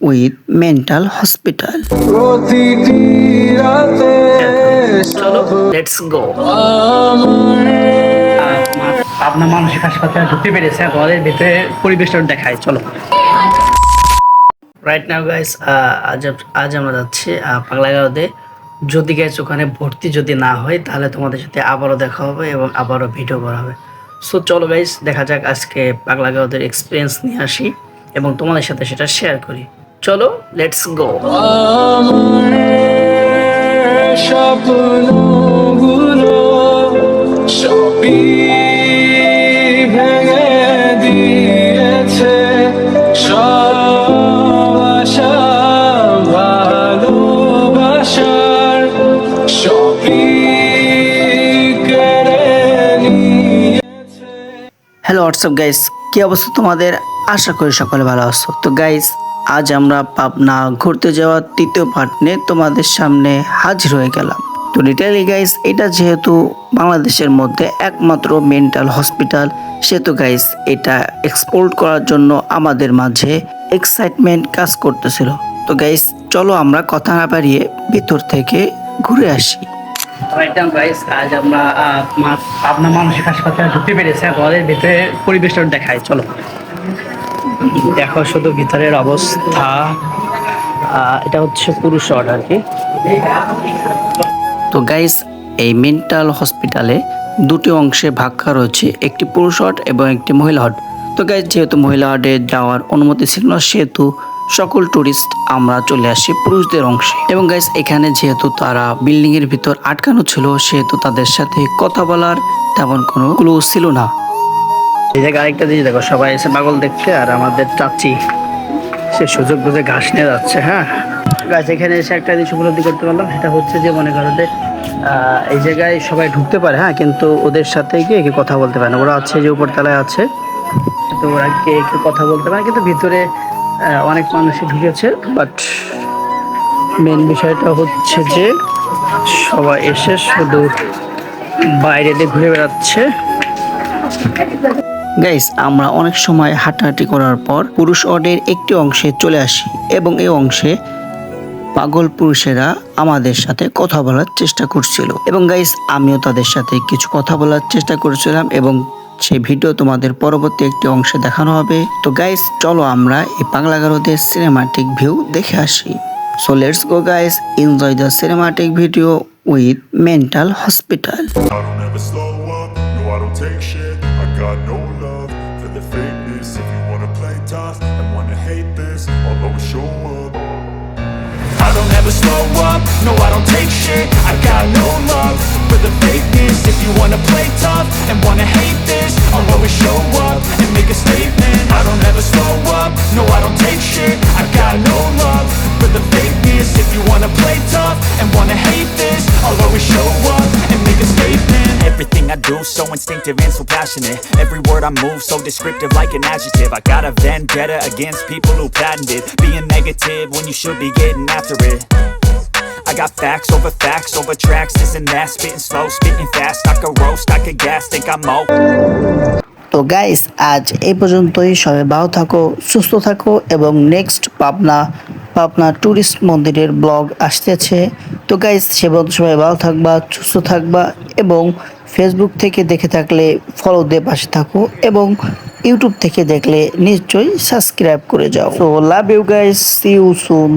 With mental hospital. চলো let's go. আপনার মানসিক হাসপাতালে ঢুকতে পেরেছে, আমাদের ভিতরে পরিবেশটা দেখায়। চলো রাইট নাও গাইস, আজ আমরা যাচ্ছি পাগলাগাঁওতে। যদি গাইস ওখানে ভর্তি যদি না হয় তাহলে তোমাদের সাথে আবারও দেখা হবে এবং আবারও ভিডিও করা হবে। সো চলো গাইস, দেখা যাক আজকে পাগলাগাঁওদের এক্সপিরিয়েন্স নিয়ে আসি এবং তোমাদের সাথে সেটা শেয়ার করি। চলো লেটস গো। স্বপ্নগুলো সবই ভেঙে দিয়েছে, সব আশা ভালোবাসার সবই কেড়ে নিয়েছে। হ্যালো হোয়াটসঅ্যাপ গাইস, কি অবস্থা তোমাদের? আশা করি সকলে ভালো আছো। তো গাইস, আজ আমরা পাবনা ঘুরতে যাওয়ার তৃতীয় পার্ট নিয়ে তোমাদের সামনে হাজির হয়ে গেলাম। তো ডিটেইলি গাইস, এটা যেহেতু বাংলাদেশের মধ্যে একমাত্র মেন্টাল হসপিটাল, সেহেতু গাইস এটা এক্সপ্লোর করার জন্য আমাদের মাঝে এক্সাইটমেন্ট কাজ করতেছিল। তো গাইস চলো আমরা কথা না বাড়িয়ে ভিতর থেকে ঘুরে আসি। গাইস, আজ আমরা পাবনা মানসিক হাসপাতালে ঢুকতে পেরেছি, আমাদের ভিতরে পরিবেশটা দেখায়। চলো দেখো শুধু ভিতরের অবস্থা। এটা হচ্ছে পুরুষ ওয়ার্ড আর কি। তো গাইস, এই মেন্টাল হসপিটালে দুটি অংশে ভাগ করা রয়েছে, একটি পুরুষ ওয়ার্ড এবং একটি মহিলা ওয়ার্ড। তো গাইস, যেহেতু মহিলা ওয়ার্ডে যাওয়ার অনুমতি ছিল না, সেহেতু সকল টুরিস্ট আমরা চলে আসি পুরুষদের অংশে। এবং গাইস, এখানে যেহেতু তারা বিল্ডিং এর ভিতর আটকানো ছিল, সেহেতু তাদের সাথে কথা বলার তেমন কোনো ক্লু ছিল না। এই জায়গায় আরেকটা জিনিস দেখো, সবাই এসে পাগল দেখতে, আর আমাদের চাচি সে সুযোগ বুঝে ঘাস নিয়ে যাচ্ছে। হ্যাঁ গাছ, এখানে এসে একটা জিনিস উপলব্ধি করতে পারলাম, সেটা হচ্ছে যে মনে করো যে এই জায়গায় সবাই ঢুকতে পারে, হ্যাঁ, কিন্তু ওদের সাথে গিয়ে কেউ কথা বলতে পারে না। ওরা আছে যে উপরতলায় আছে, তো ওরা কেউ কথা বলতে পারে, কিন্তু ভিতরে অনেক মানুষই ঢুকেছে। বাট মেন বিষয়টা হচ্ছে যে সবাই এসে শুধু বাইরে দিয়ে ঘুরে বেড়াচ্ছে। গাইস, আমরা অনেক সময় হাঁটাহাঁটি করার পর পুরুষ ওয়ার্ডের একটি অংশে চলে আসি এবং এই অংশে পাগল পুরুষেরা আমাদের সাথে কথা বলার চেষ্টা করছিল। এবং গাইস, আমিও তাদের সাথে কিছু কথা বলার চেষ্টা করেছিলাম এবং সেই ভিডিও তোমাদের পরবর্তী একটি অংশে দেখানো হবে। তো গাইস চলো আমরা এই পাগলাগারোদের সিনেমাটিক ভিউ দেখে আসি। So let's go guys, enjoy the cinematic video with mental hospital. Got no love for the fakeness. If you wanna play tough and wanna hate this, I'll always show up. I don't ever slow up, no I don't take shit. I got no love for the fakeness. If you wanna play tough and wanna hate this, I'll always show up and make a statement. I don't ever slow up, no I don't take shit. I got no love for the fakeness. If you wanna play tough and wanna hate this, I'll always show up and make a statement. Everything I do so instinctive and so passionate. Every word I move so descriptive like an adjective. I got a vendetta against people who patented being negative when you should be getting after it. I got facts over tracks. This and that, spitting slow, spitting fast. I could roast, I could gas, think I'm mo. তো guys, আজ এই পর্যন্তই। সবাই ভালো থাকো, সুস্থ থাকো এবং নেক্সট পাবনা টুরিস্ট মন্দিরের ব্লগ আসতেছে। তো গাইস, সে পর্যন্ত সবাই ভালো থাকবা, সুস্থ থাকবা এবং ফেসবুক থেকে দেখে থাকলে ফলো দিয়ে পাশে থাকো এবং ইউটিউব থেকে দেখলে নিশ্চয়ই সাবস্ক্রাইব করে যাও। So love you guys, see you soon.